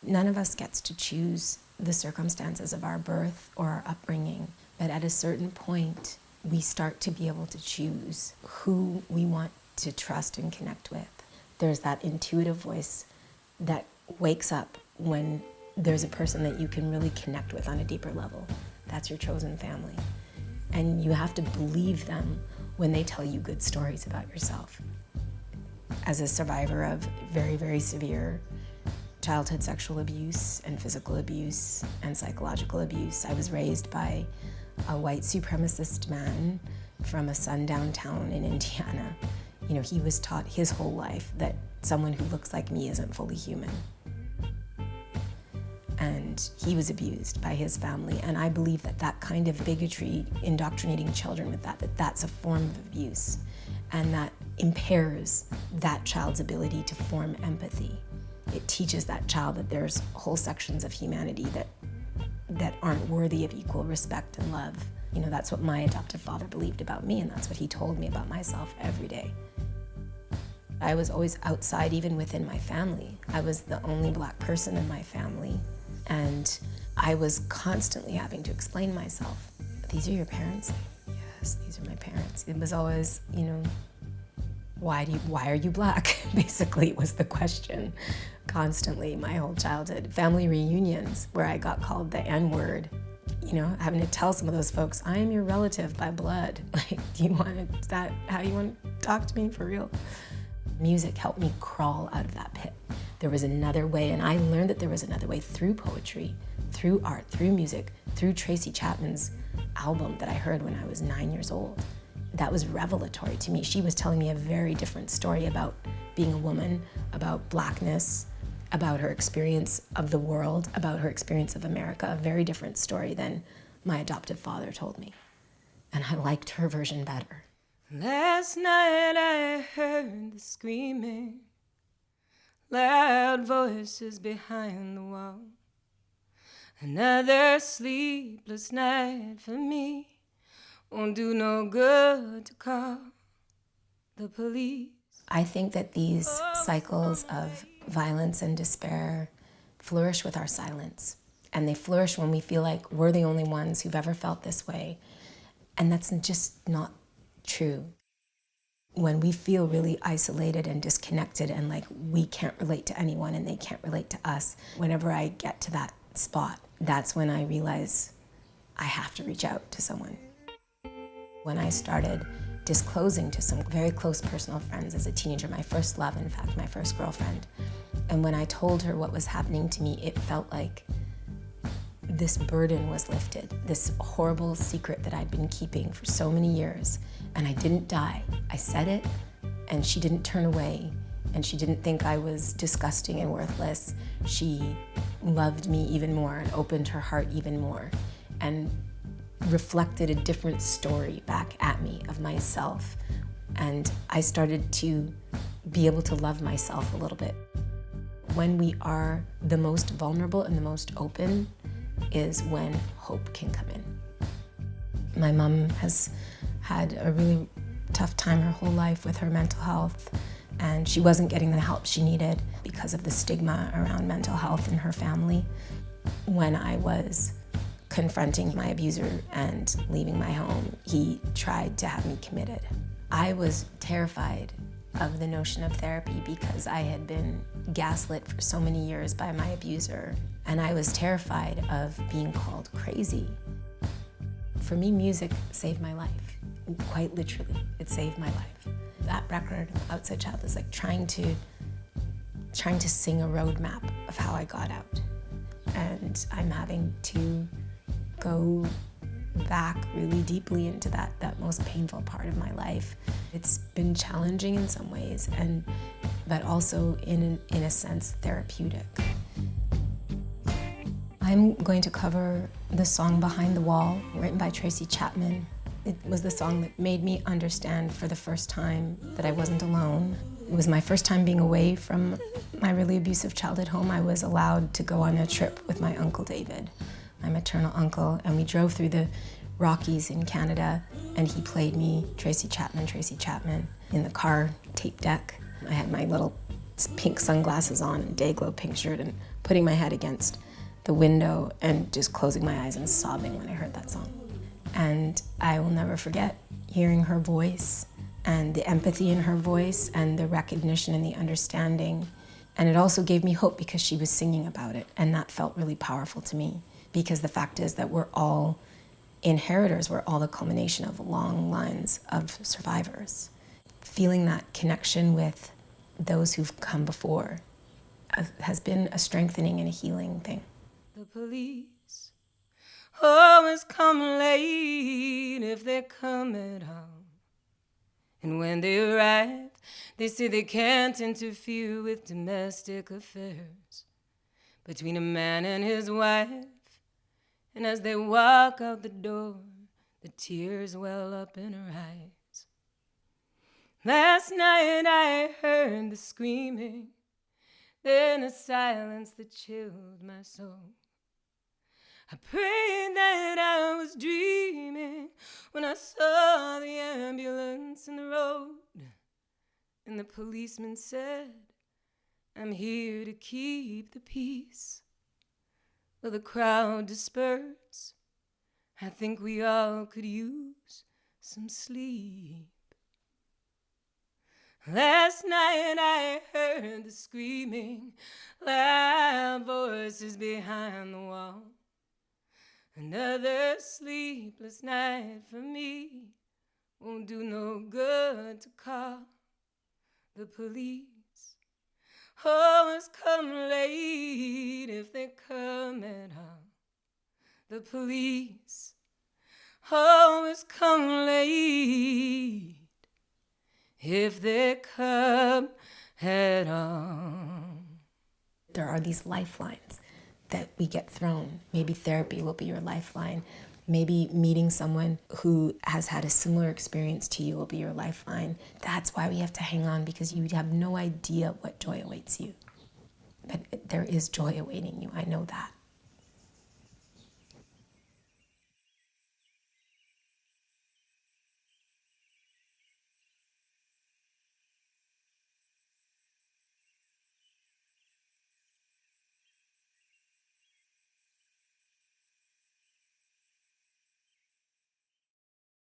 None of us gets to choose the circumstances of our birth or our upbringing, but at a certain point, we start to be able to choose who we want to trust and connect with. There's that intuitive voice that wakes up when there's a person that you can really connect with on a deeper level. That's your chosen family. And you have to believe them when they tell you good stories about yourself. As a survivor of very, very severe childhood sexual abuse and physical abuse and psychological abuse, I was raised by a white supremacist man from a sundown town in Indiana. You know, he was taught his whole life that someone who looks like me isn't fully human. And he was abused by his family. And I believe that that kind of bigotry, indoctrinating children with that's a form of abuse. And that impairs that child's ability to form empathy. It teaches that child that there's whole sections of humanity that aren't worthy of equal respect and love. You know, that's what my adoptive father believed about me, and that's what he told me about myself every day. I was always outside, even within my family. I was the only Black person in my family, and I was constantly having to explain myself. These are your parents? Yes, these are my parents. It was always, you know, why are you Black? Basically, was the question constantly my whole childhood. Family reunions where I got called the N-word, you know, having to tell some of those folks, I am your relative by blood. Like, is that how you want to talk to me for real? Music helped me crawl out of that pit. There was another way, and I learned that there was another way through poetry, through art, through music, through Tracy Chapman's album that I heard when I was 9 years old. That was revelatory to me. She was telling me a very different story about being a woman, about Blackness, about her experience of the world, about her experience of America, a very different story than my adoptive father told me. And I liked her version better. Last night I heard the screaming, loud voices behind the wall. Another sleepless night for me. Won't do no good to call the police. I think that these cycles of violence and despair flourish with our silence. And they flourish when we feel like we're the only ones who've ever felt this way. And that's just not true. When we feel really isolated and disconnected and like we can't relate to anyone and they can't relate to us, whenever I get to that spot, that's when I realize I have to reach out to someone. When I started disclosing to some very close personal friends as a teenager, my first love, in fact, my first girlfriend, and when I told her what was happening to me, it felt like this burden was lifted, this horrible secret that I'd been keeping for so many years, and I didn't die. I said it, and she didn't turn away, and she didn't think I was disgusting and worthless. She loved me even more and opened her heart even more, and reflected a different story back at me of myself. And I started to be able to love myself a little bit. When we are the most vulnerable and the most open is when hope can come in. My mom has had a really tough time her whole life with her mental health, and she wasn't getting the help she needed because of the stigma around mental health in her family. When I was confronting my abuser and leaving my home, he tried to have me committed. I was terrified of the notion of therapy because I had been gaslit for so many years by my abuser, and I was terrified of being called crazy. For me, music saved my life. Quite literally, it saved my life. That record, Outside Child, is like trying to sing a roadmap of how I got out. And I'm having to go back really deeply into that most painful part of my life. It's been challenging in some ways, but also in a sense therapeutic. I'm going to cover the song Behind the Wall, written by Tracy Chapman. It was the song that made me understand for the first time that I wasn't alone. It was my first time being away from my really abusive childhood home. I was allowed to go on a trip with my Uncle David, my maternal uncle, and we drove through the Rockies in Canada, and he played me Tracy Chapman, in the car tape deck. I had my little pink sunglasses on and DayGlo pink shirt and putting my head against the window and just closing my eyes and sobbing when I heard that song. And I will never forget hearing her voice and the empathy in her voice and the recognition and the understanding. And it also gave me hope because she was singing about it, and that felt really powerful to me, because the fact is that we're all inheritors, we're all the culmination of long lines of survivors. Feeling that connection with those who've come before has been a strengthening and a healing thing. The police always come late if they come at all. And when they arrive, they say they can't interfere with domestic affairs between a man and his wife. And as they walk out the door, the tears well up in her eyes. Last night I heard the screaming, then a silence that chilled my soul. I prayed that I was dreaming when I saw the ambulance in the road. And the policeman said, I'm here to keep the peace. Well, the crowd dispersed. I think we all could use some sleep. Last night I heard the screaming, loud voices behind the wall. Another sleepless night for me. Won't do no good to call the police. Always come late if they come at all. The police always come late if they come at all. There are these lifelines that we get thrown. Maybe therapy will be your lifeline. Maybe meeting someone who has had a similar experience to you will be your lifeline. That's why we have to hang on, because you have no idea what joy awaits you. But there is joy awaiting you, I know that.